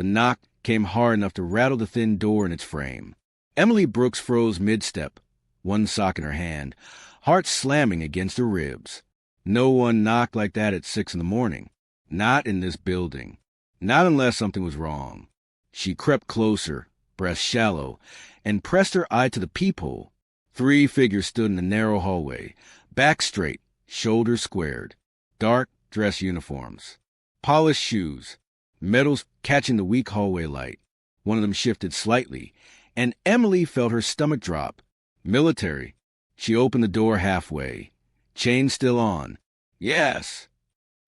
The knock came hard enough to rattle the thin door in its frame. Emily Brooks froze mid-step, one sock in her hand, heart slamming against her ribs. No one knocked like that at 6 a.m. Not in this building. Not unless something was wrong. She crept closer, breath shallow, and pressed her eye to the peephole. 3 figures stood in the narrow hallway, back straight, shoulders squared, dark dress uniforms, polished shoes, metals catching the weak hallway light. One of them shifted slightly, and Emily felt her stomach drop. Military. She opened the door halfway. Chain still on. Yes.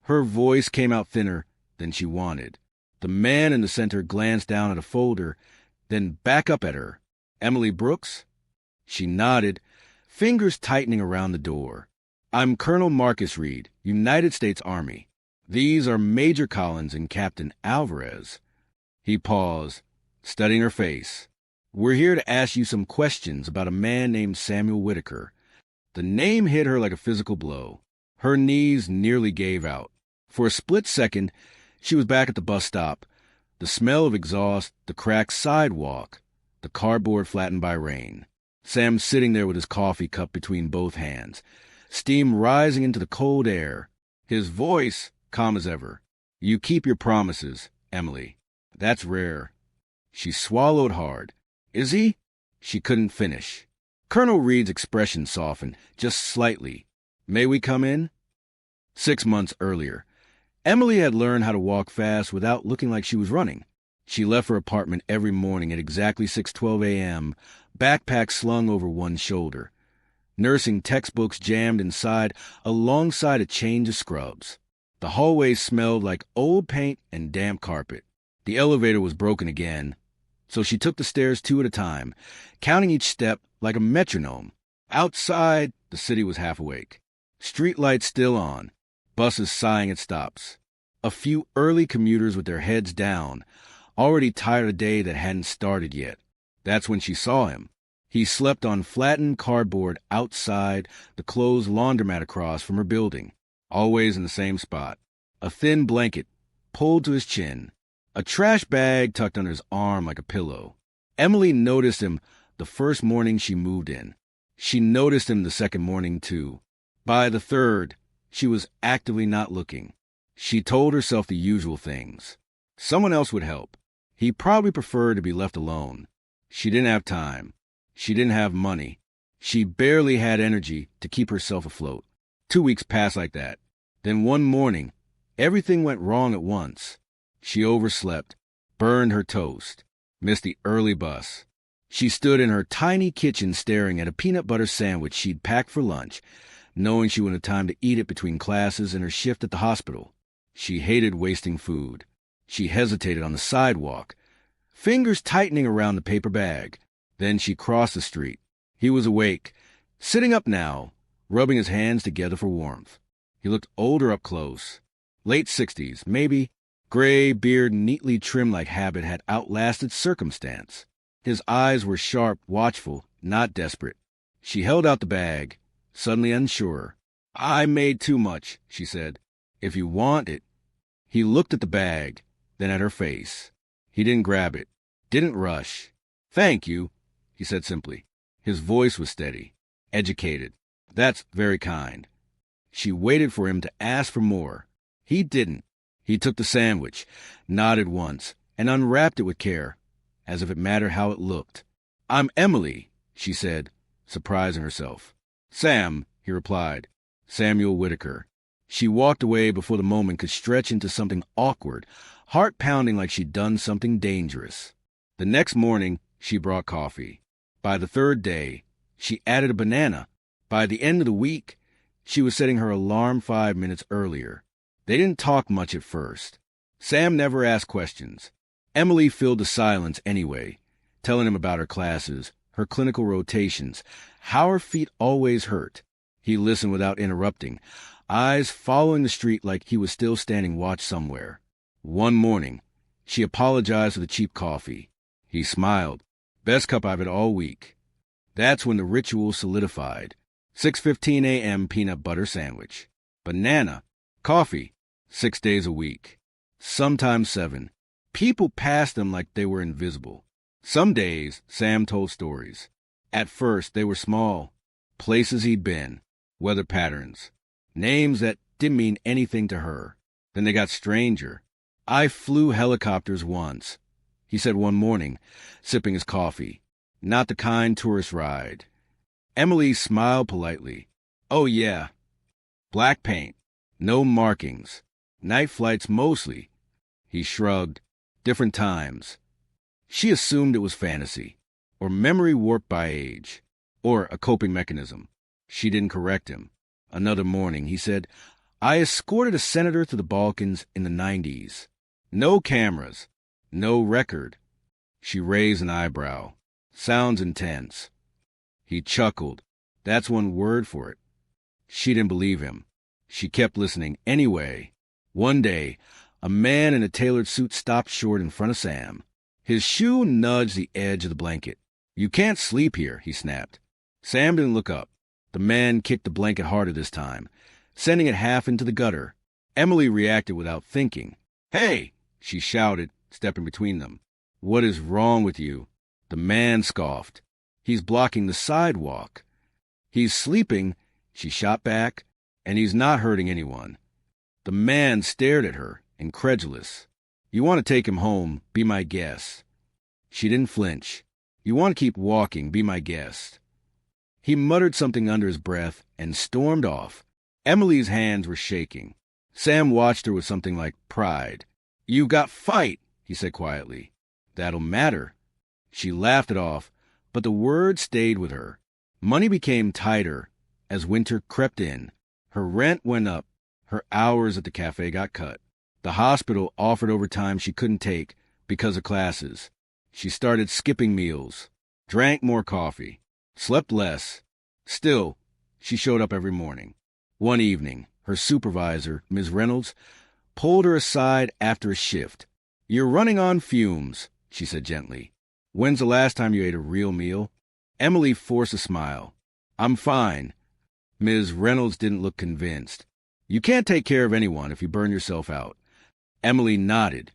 Her voice came out thinner than she wanted. The man in the center glanced down at a folder, then back up at her. Emily Brooks? She nodded, fingers tightening around the door. I'm Colonel Marcus Reed, United States Army. These are Major Collins and Captain Alvarez. He paused, studying her face. We're here to ask you some questions about a man named Samuel Whitaker. The name hit her like a physical blow. Her knees nearly gave out. For a split second, she was back at the bus stop. The smell of exhaust, the cracked sidewalk, the cardboard flattened by rain. Sam sitting there with his coffee cup between both hands, steam rising into the cold air. His voice, calm as ever. You keep your promises, Emily. That's rare. She swallowed hard. Is he? She couldn't finish. Colonel Reed's expression softened, just slightly. May we come in? 6 months earlier, Emily had learned how to walk fast without looking like she was running. She left her apartment every morning at exactly 6:12 a.m., backpack slung over one shoulder, nursing textbooks jammed inside alongside a change of scrubs. The hallway smelled like old paint and damp carpet. The elevator was broken again, so she took the stairs 2 at a time, counting each step like a metronome. Outside, the city was half awake. Street lights still on, buses sighing at stops. A few early commuters with their heads down, already tired of a day that hadn't started yet. That's when she saw him. He slept on flattened cardboard outside the closed laundromat across from her building, always in the same spot. A thin blanket pulled to his chin, a trash bag tucked under his arm like a pillow. Emily noticed him the first morning she moved in. She noticed him the second morning, too. By the third, she was actively not looking. She told herself the usual things. Someone else would help. He probably preferred to be left alone. She didn't have time. She didn't have money. She barely had energy to keep herself afloat. 2 weeks passed like that. Then one morning, everything went wrong at once. She overslept, burned her toast, missed the early bus. She stood in her tiny kitchen staring at a peanut butter sandwich she'd packed for lunch, knowing she wouldn't have time to eat it between classes and her shift at the hospital. She hated wasting food. She hesitated on the sidewalk, fingers tightening around the paper bag. Then she crossed the street. He was awake, sitting up now, rubbing his hands together for warmth. He looked older up close. Late 60s, maybe. Gray beard neatly trimmed like habit had outlasted circumstance. His eyes were sharp, watchful, not desperate. She held out the bag, suddenly unsure. I made too much, she said. If you want it. He looked at the bag, then at her face. He didn't grab it, didn't rush. Thank you, he said simply. His voice was steady, educated. That's very kind. She waited for him to ask for more. He didn't. He took the sandwich, nodded once, and unwrapped it with care, as if it mattered how it looked. I'm Emily, she said, surprising herself. Sam, he replied. Samuel Whitaker. She walked away before the moment could stretch into something awkward, heart pounding like she'd done something dangerous. The next morning, she brought coffee. By the third day, she added a banana. By the end of the week, she was setting her alarm 5 minutes earlier. They didn't talk much at first. Sam never asked questions. Emily filled the silence anyway, telling him about her classes, her clinical rotations, how her feet always hurt. He listened without interrupting, eyes following the street like he was still standing watch somewhere. One morning, she apologized for the cheap coffee. He smiled. Best cup I've had all week. That's when the ritual solidified. 6:15 a.m. peanut butter sandwich. Banana. Coffee. 6 days a week. Sometimes 7. People passed them like they were invisible. Some days, Sam told stories. At first, they were small. Places he'd been, weather patterns, names that didn't mean anything to her. Then they got stranger. I flew helicopters once, he said one morning, sipping his coffee. Not the kind tourist ride. Emily smiled politely. Oh, yeah. Black paint. No markings. Night flights mostly. He shrugged. Different times. She assumed it was fantasy, or memory warped by age, or a coping mechanism. She didn't correct him. Another morning, he said, I escorted a senator to the Balkans in the 90s. No cameras. No record. She raised an eyebrow. Sounds intense. He chuckled. That's one word for it. She didn't believe him. She kept listening anyway. One day, a man in a tailored suit stopped short in front of Sam. His shoe nudged the edge of the blanket. You can't sleep here, he snapped. Sam didn't look up. The man kicked the blanket harder this time, sending it half into the gutter. Emily reacted without thinking. Hey, she shouted, stepping between them. What is wrong with you? The man scoffed. He's blocking the sidewalk. He's sleeping, she shot back, and he's not hurting anyone. The man stared at her, incredulous. You want to take him home, be my guest. She didn't flinch. You want to keep walking, be my guest. He muttered something under his breath and stormed off. Emily's hands were shaking. Sam watched her with something like pride. You got fight, he said quietly. That'll matter. She laughed it off, but the word stayed with her. Money became tighter as winter crept in. Her rent went up. Her hours at the cafe got cut. The hospital offered overtime she couldn't take because of classes. She started skipping meals, drank more coffee, slept less. Still, she showed up every morning. One evening, her supervisor, Ms. Reynolds, pulled her aside after a shift. You're running on fumes, she said gently. When's the last time you ate a real meal? Emily forced a smile. I'm fine. Ms. Reynolds didn't look convinced. You can't take care of anyone if you burn yourself out. Emily nodded,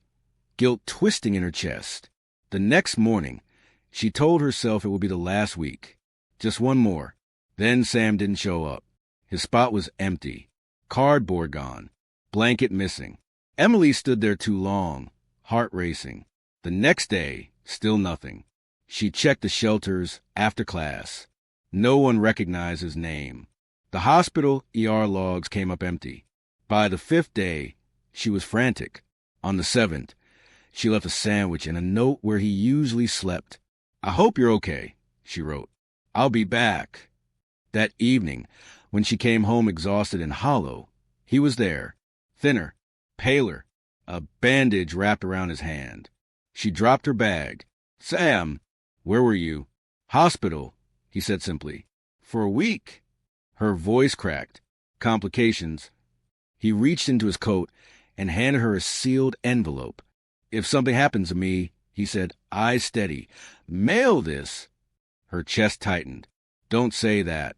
guilt twisting in her chest. The next morning, she told herself it would be the last week. Just one more. Then Sam didn't show up. His spot was empty. Cardboard gone. Blanket missing. Emily stood there too long, heart racing. The next day, still nothing. She checked the shelters after class. No one recognized his name. The hospital ER logs came up empty. By the 5th day, she was frantic. On the 7th, she left a sandwich and a note where he usually slept. I hope you're okay, she wrote. I'll be back. That evening, when she came home exhausted and hollow, he was there, thinner, paler, a bandage wrapped around his hand. She dropped her bag. Sam, where were you? Hospital, he said simply. For a week. Her voice cracked. Complications. He reached into his coat and handed her a sealed envelope. If something happens to me, he said, eyes steady, mail this. Her chest tightened. Don't say that.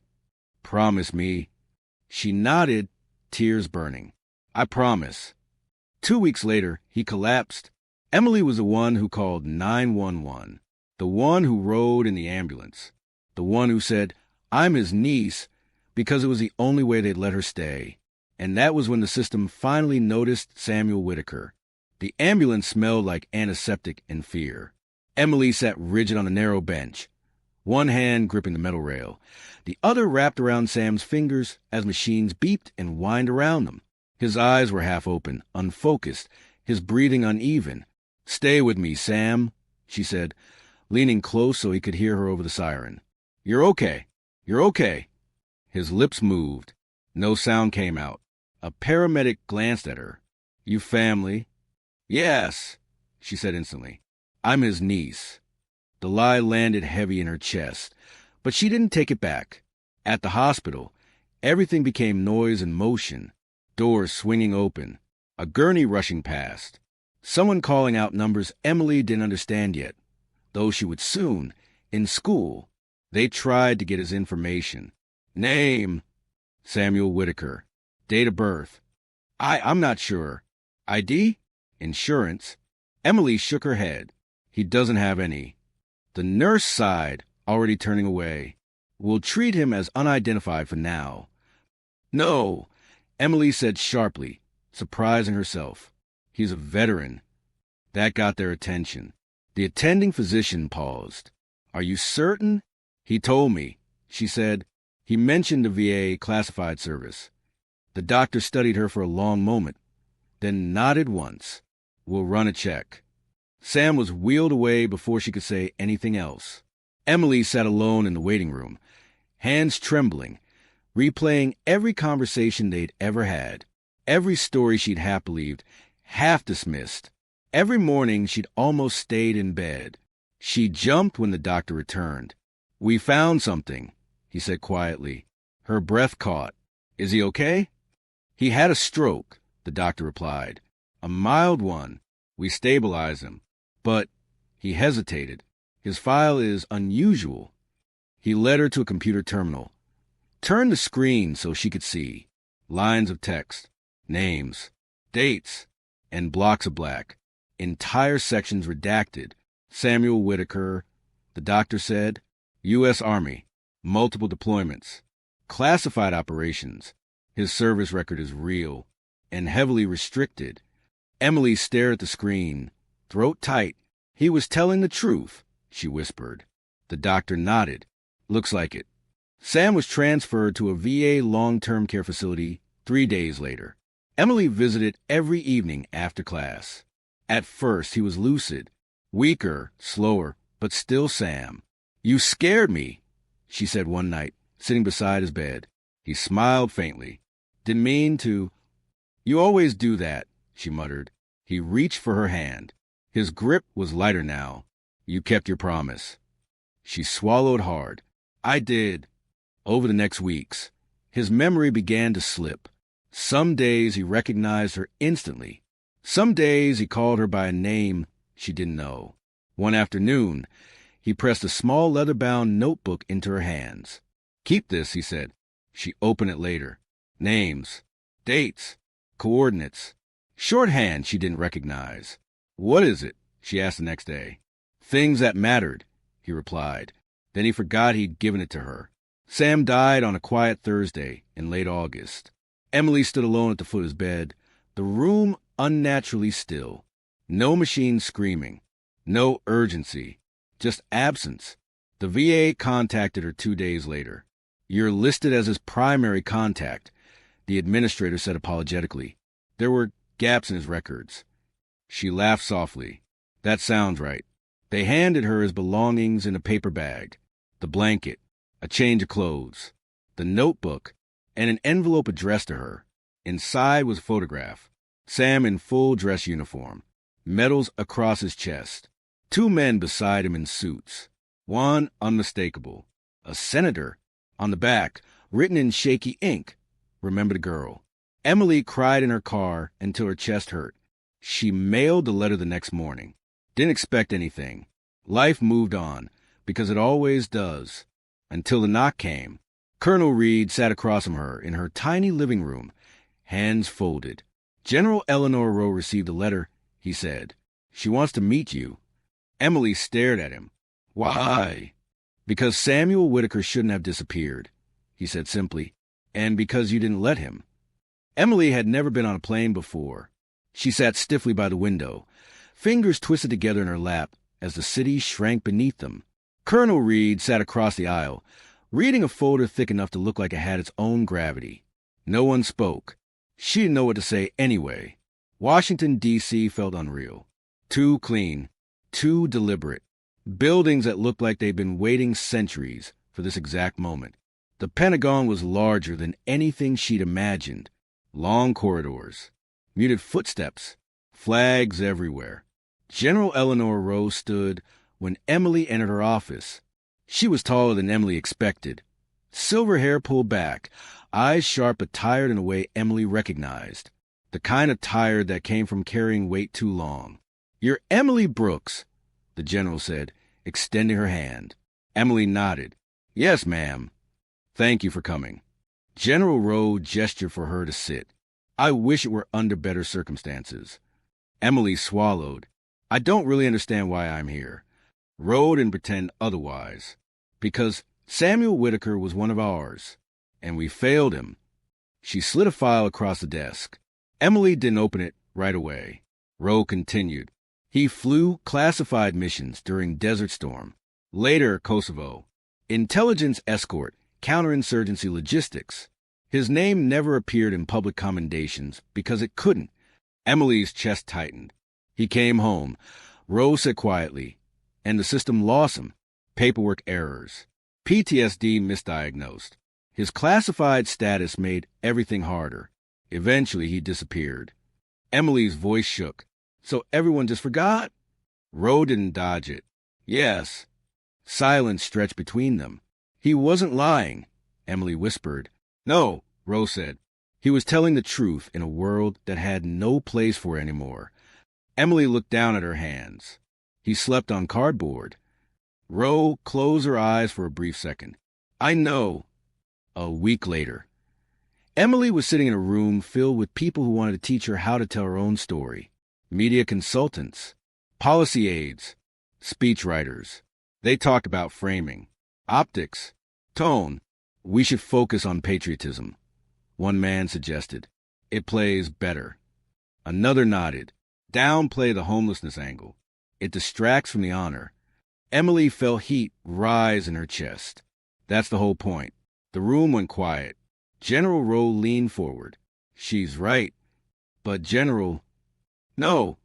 Promise me. She nodded, tears burning. I promise. 2 weeks later, he collapsed. Emily was the one who called 911, the one who rode in the ambulance, the one who said, I'm his niece, because it was the only way they'd let her stay. And that was when the system finally noticed Samuel Whitaker. The ambulance smelled like antiseptic and fear. Emily sat rigid on a narrow bench, one hand gripping the metal rail, the other wrapped around Sam's fingers as machines beeped and whined around them. His eyes were half open, unfocused, his breathing uneven. Stay with me, Sam, she said, leaning close so he could hear her over the siren. You're okay. You're okay. His lips moved. No sound came out. A paramedic glanced at her. You family? Yes, she said instantly. I'm his niece. The lie landed heavy in her chest, but she didn't take it back. At the hospital, everything became noise and motion, doors swinging open, a gurney rushing past, someone calling out numbers Emily didn't understand yet, though she would soon. In school, they tried to get his information. Name, Samuel Whitaker. Date of birth, I'm not sure. ID, insurance. Emily shook her head. He doesn't have any. The nurse sighed, already turning away. We'll treat him as unidentified for now. No, Emily said sharply, surprising herself. He's a veteran. That got their attention. The attending physician paused. Are you certain? He told me, she said. He mentioned the VA classified service. The doctor studied her for a long moment, then nodded once. We'll run a check. Sam was wheeled away before she could say anything else. Emily sat alone in the waiting room, hands trembling, replaying every conversation they'd ever had, every story she'd half believed, half dismissed. Every morning she'd almost stayed in bed. She jumped when the doctor returned. We found something, he said quietly. Her breath caught. Is he okay? He had a stroke, the doctor replied. A mild one. We stabilized him. But he hesitated. His file is unusual. He led her to a computer terminal. Turned the screen so she could see. Lines of text, names, dates, and blocks of black. Entire sections redacted. Samuel Whitaker, the doctor said. U.S. Army. Multiple deployments. Classified operations. His service record is real and heavily restricted. Emily stared at the screen, throat tight. He was telling the truth, she whispered. The doctor nodded. Looks like it. Sam was transferred to a VA long-term care facility 3 days later. Emily visited every evening after class. At first, he was lucid, weaker, slower, but still Sam. You scared me, she said one night, sitting beside his bed. He smiled faintly. Didn't mean to. You always do that, she muttered. He reached for her hand. His grip was lighter now. You kept your promise. She swallowed hard. I did. Over the next weeks, his memory began to slip. Some days he recognized her instantly. Some days he called her by a name she didn't know. One afternoon, he pressed a small leather-bound notebook into her hands. Keep this, he said. She opened it later. Names, dates, coordinates. Shorthand she didn't recognize. What is it? She asked the next day. Things that mattered, he replied. Then he forgot he'd given it to her. Sam died on a quiet Thursday in late August. Emily stood alone at the foot of his bed, the room unnaturally still. No machine screaming. No urgency. Just absence. The VA contacted her 2 days later. You're listed as his primary contact, the administrator said apologetically. There were gaps in his records. She laughed softly. That sounds right. They handed her his belongings in a paper bag. The blanket, a change of clothes, the notebook, and an envelope addressed to her. Inside was a photograph. Sam in full dress uniform, medals across his chest. 2 men beside him in suits. One unmistakable. A senator. On the back, written in shaky ink, remember the girl. Emily cried in her car until her chest hurt. She mailed the letter the next morning. Didn't expect anything. Life moved on, because it always does. Until the knock came. Colonel Reed sat across from her in her tiny living room, hands folded. General Eleanor Rowe received a letter, he said. She wants to meet you. Emily stared at him. Why? Because Samuel Whitaker shouldn't have disappeared, he said simply, and because you didn't let him. Emily had never been on a plane before. She sat stiffly by the window, fingers twisted together in her lap as the city shrank beneath them. Colonel Reed sat across the aisle, reading a folder thick enough to look like it had its own gravity. No one spoke. She didn't know what to say anyway. Washington, D.C. felt unreal. Too clean. Too deliberate. Buildings that looked like they'd been waiting centuries for this exact moment. The Pentagon was larger than anything she'd imagined. Long corridors. Muted footsteps. Flags everywhere. General Eleanor Rowe stood when Emily entered her office. She was taller than Emily expected. Silver hair pulled back, eyes sharp but tired in a way Emily recognized. The kind of tired that came from carrying weight too long. You're Emily Brooks, the general said, extending her hand. Emily nodded. Yes, ma'am. Thank you for coming. General Rowe gestured for her to sit. I wish it were under better circumstances. Emily swallowed. I don't really understand why I'm here. Row didn't pretend otherwise. Because Samuel Whitaker was one of ours, and we failed him. She slid a file across the desk. Emily didn't open it right away. Row continued. He flew classified missions during Desert Storm. Later, Kosovo. Intelligence escort, counterinsurgency logistics. His name never appeared in public commendations because it couldn't. Emily's chest tightened. He came home. Row said quietly, and the system lost him. Paperwork errors. PTSD misdiagnosed. His classified status made everything harder. Eventually, he disappeared. Emily's voice shook. So everyone just forgot? Row didn't dodge it. Yes. Silence stretched between them. He wasn't lying, Emily whispered. No, Row said. He was telling the truth in a world that had no place for it anymore. Emily looked down at her hands. He slept on cardboard. Row closed her eyes for a brief second. I know. A week later. Emily was sitting in a room filled with people who wanted to teach her how to tell her own story. Media consultants, policy aides, speechwriters. They talked about framing, optics, tone. We should focus on patriotism. One man suggested. It plays better. Another nodded. Downplay the homelessness angle. It distracts from the honor. Emily felt heat rise in her chest. That's the whole point. The room went quiet. General Rowe leaned forward. She's right. But General... No,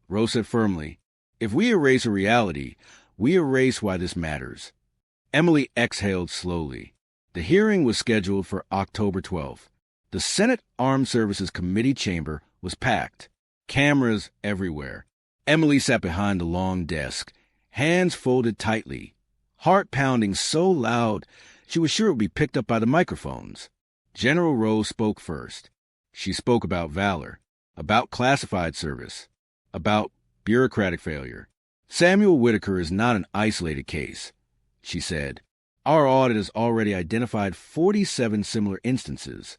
Rowe said firmly. If we erase a reality, we erase why this matters. Emily exhaled slowly. The hearing was scheduled for October 12th. The Senate Armed Services Committee chamber was packed. Cameras everywhere. Emily sat behind a long desk, hands folded tightly, heart pounding so loud she was sure it would be picked up by the microphones. General Rowe spoke first. She spoke about valor, about classified service, about bureaucratic failure. Samuel Whitaker is not an isolated case, she said. Our audit has already identified 47 similar instances.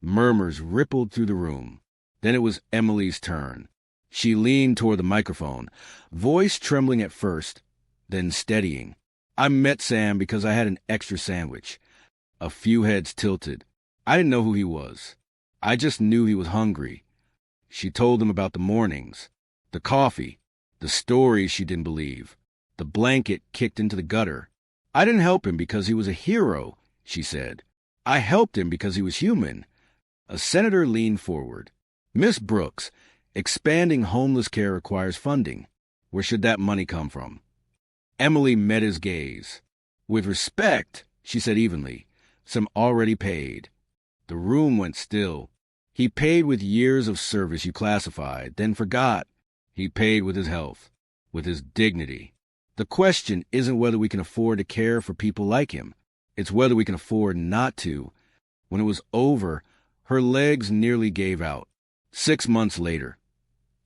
Murmurs rippled through the room. Then it was Emily's turn. She leaned toward the microphone, voice trembling at first, then steadying. I met Sam because I had an extra sandwich. A few heads tilted. I didn't know who he was. I just knew he was hungry. She told him about the mornings, the coffee, the stories she didn't believe, the blanket kicked into the gutter. I didn't help him because he was a hero, she said. I helped him because he was human. A senator leaned forward. Miss Brooks, expanding homeless care requires funding. Where should that money come from? Emily met his gaze. With respect, she said evenly, some already paid. The room went still. He paid with years of service you classified, then forgot. He paid with his health, with his dignity. The question isn't whether we can afford to care for people like him. It's whether we can afford not to. When it was over, her legs nearly gave out. 6 months later.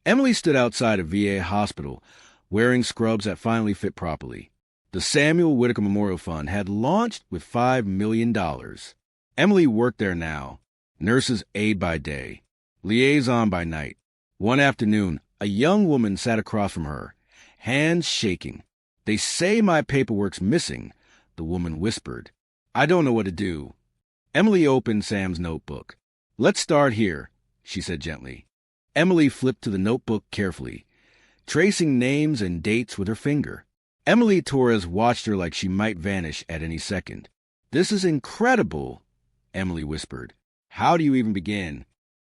Emily stood outside a VA hospital, wearing scrubs that finally fit properly. The Samuel Whitaker Memorial Fund had launched with $5 million. Emily worked there now, nurse's aide by day, liaison by night. One afternoon, a young woman sat across from her, hands shaking. They say my paperwork's missing, the woman whispered. I don't know what to do. Emily opened Sam's notebook. Let's start here, she said gently. Emily flipped to the notebook carefully, tracing names and dates with her finger. Emily Torres watched her like she might vanish at any second. This is incredible, Emily whispered. How do you even begin?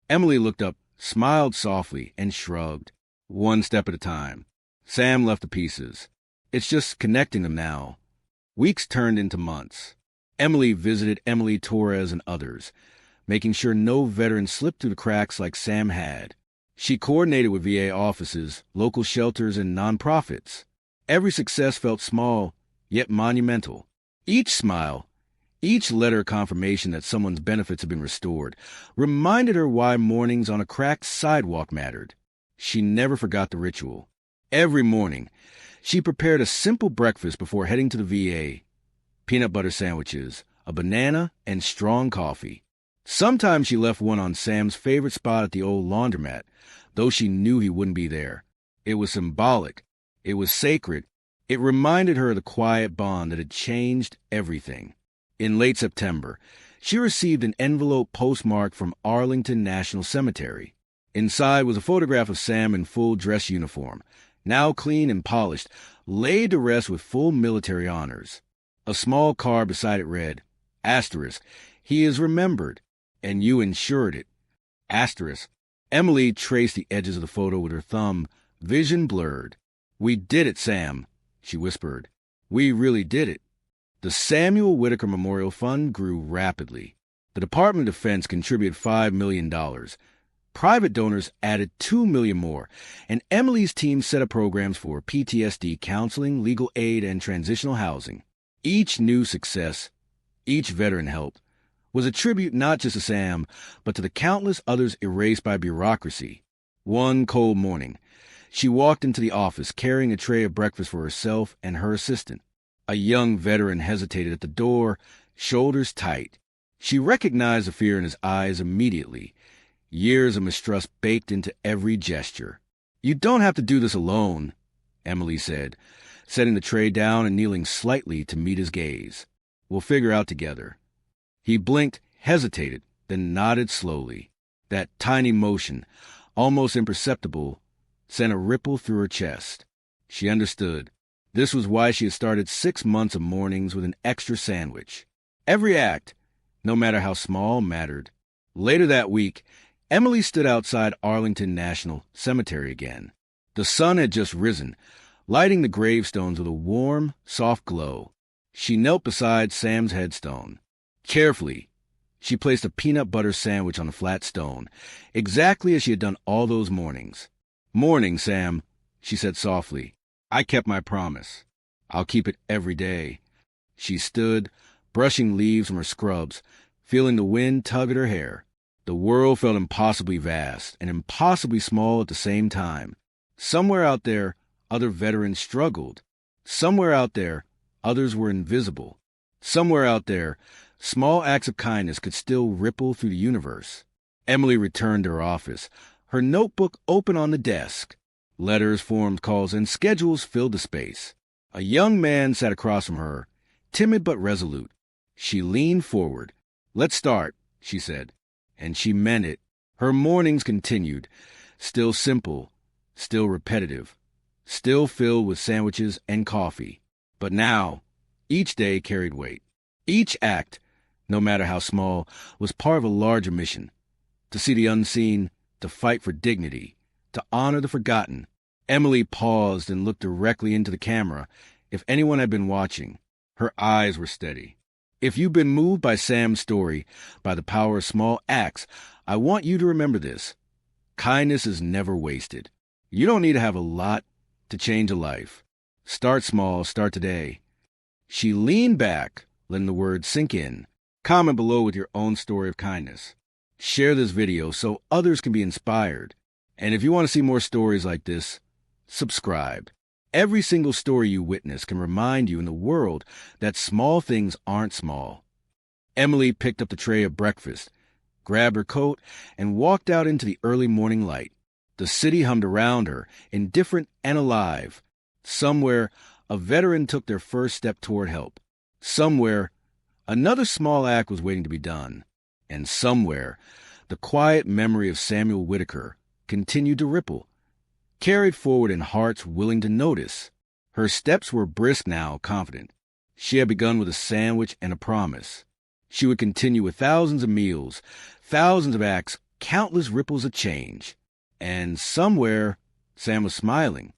Emily looked up, smiled softly, and shrugged. One step at a time. Sam left the pieces. It's just connecting them now. Weeks turned into months. Emily visited Emily Torres and others, making sure no veteran slipped through the cracks like Sam had. She coordinated with VA offices, local shelters, and nonprofits. Every success felt small, yet monumental. Each smile, each letter confirmation that someone's benefits had been restored, reminded her why mornings on a cracked sidewalk mattered. She never forgot the ritual. Every morning, she prepared a simple breakfast before heading to the VA. Peanut butter sandwiches, a banana, and strong coffee. Sometimes she left one on Sam's favorite spot at the old laundromat, though she knew he wouldn't be there. It was symbolic. It was sacred. It reminded her of the quiet bond that had changed everything. In late September, she received an envelope postmarked from Arlington National Cemetery. Inside was a photograph of Sam in full dress uniform, now clean and polished, laid to rest with full military honors. A small card beside it read, asterisk, he is remembered, and you ensured it. Asterisk. Emily traced the edges of the photo with her thumb, vision blurred. We did it, Sam, she whispered. We really did it. The Samuel Whitaker Memorial Fund grew rapidly. The Department of Defense contributed $5 million. Private donors added $2 million more, and Emily's team set up programs for PTSD counseling, legal aid, and transitional housing. Each new success, each veteran helped, was a tribute not just to Sam, but to the countless others erased by bureaucracy. One cold morning, she walked into the office carrying a tray of breakfast for herself and her assistant. A young veteran hesitated at the door, shoulders tight. She recognized the fear in his eyes immediately. Years of mistrust baked into every gesture. You don't have to do this alone, Emily said, setting the tray down and kneeling slightly to meet his gaze. We'll figure out together. He blinked, hesitated, then nodded slowly. That tiny motion, almost imperceptible, sent a ripple through her chest. She understood. This was why she had started 6 months of mornings with an extra sandwich. Every act, no matter how small, mattered. Later that week, Emily stood outside Arlington National Cemetery again. The sun had just risen, lighting the gravestones with a warm, soft glow. She knelt beside Sam's headstone. Carefully, she placed a peanut butter sandwich on the flat stone, exactly as she had done all those mornings. Morning, Sam, she said softly. I kept my promise. I'll keep it every day. She stood, brushing leaves from her scrubs, feeling the wind tug at her hair. The world felt impossibly vast and impossibly small at the same time. Somewhere out there, other veterans struggled. Somewhere out there, others were invisible. Somewhere out there, small acts of kindness could still ripple through the universe. Emily returned to her office, her notebook open on the desk. Letters, forms, calls, and schedules filled the space. A young man sat across from her, timid but resolute. She leaned forward. Let's start, she said. And she meant it. Her mornings continued, still simple, still repetitive, still filled with sandwiches and coffee. But now, each day carried weight. Each act, no matter how small, was part of a larger mission. To see the unseen, to fight for dignity, to honor the forgotten. Emily paused and looked directly into the camera. If anyone had been watching, her eyes were steady. If you've been moved by Sam's story, by the power of small acts, I want you to remember this. Kindness is never wasted. You don't need to have a lot to change a life. Start small, start today. She leaned back, letting the words sink in. Comment below with your own story of kindness. Share this video so others can be inspired. And if you want to see more stories like this, subscribe. Every single story you witness can remind you in the world that small things aren't small. Emily picked up the tray of breakfast, grabbed her coat, and walked out into the early morning light. The city hummed around her, indifferent and alive. Somewhere, a veteran took their first step toward help. Somewhere, another small act was waiting to be done. And somewhere, the quiet memory of Samuel Whitaker continued to ripple, carried forward in hearts willing to notice. Her steps were brisk now, confident. She had begun with a sandwich and a promise. She would continue with thousands of meals, thousands of acts, countless ripples of change. And somewhere, Sam was smiling.